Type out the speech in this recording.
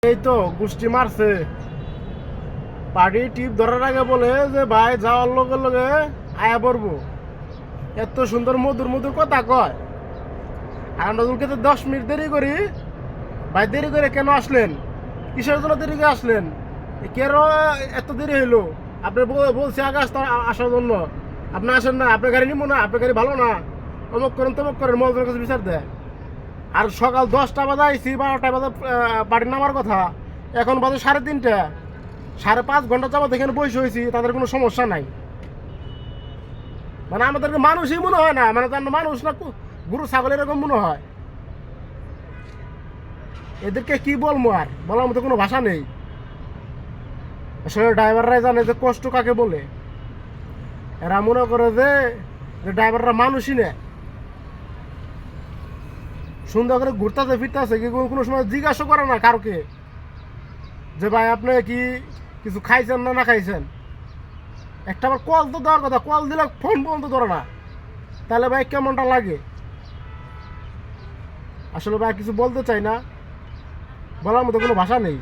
এই তো গুষ্টি মারছে। পার্টি টিপ ধরার আগে বলে যে ভাই যাওয়ার লগে লগে আয়া পড়বো। এত সুন্দর মধুর মধুর কথা কয়। আর আমরা দুলকে তো 10 মিনিট দেরি করি। ভাই দেরি করে কেন আসলেন? কিসের জন্য দেরি করে আসলেন? কেন এত দেরি হইলো? আপনি বলছি আগে আসার জন্য, আপনি আসেন না। আপনার গাড়ি নিব না, আপনার গাড়ি ভালো না, অমুক করেন তমুক করেন, মজুরের কাছে বিচার দেয়। আর সকাল 10টা বাজে আইসি, 12টা বাজে বাড়ি নামার কথা, এখন বাজে 3:30। 5.5 ঘন্টা যাবত এখানে বসে হয়েছি, তাদের কোনো সমস্যা নাই। মানে আমাদেরকে মানুষই মনে হয় না, মানে তার মানুষ না গরু ছাগল এরকম মনে হয়। এদেরকে কি বলবো, আর বলার মতো কোনো ভাষা নেই। আসলে ড্রাইভাররাই জানে যে কষ্ট কাকে বলে। এরা মনে করে যে ড্রাইভাররা মানুষই না। সুন্দর করে ঘুরতেছে ফিরতেছে, কি কোনো সময় জিজ্ঞাসা করে না কারোকে যে ভাই আপনি কি কিছু খাইছেন না খাইছেন। একটা আবার কল তো দেওয়ার কথা, কল দিলে ফোন পর্যন্ত ধরে না। তাহলে ভাই কেমনটা লাগে? আসলে ভাই কিছু বলতে চাই না, বলার মতো কোনো ভাষা নেই।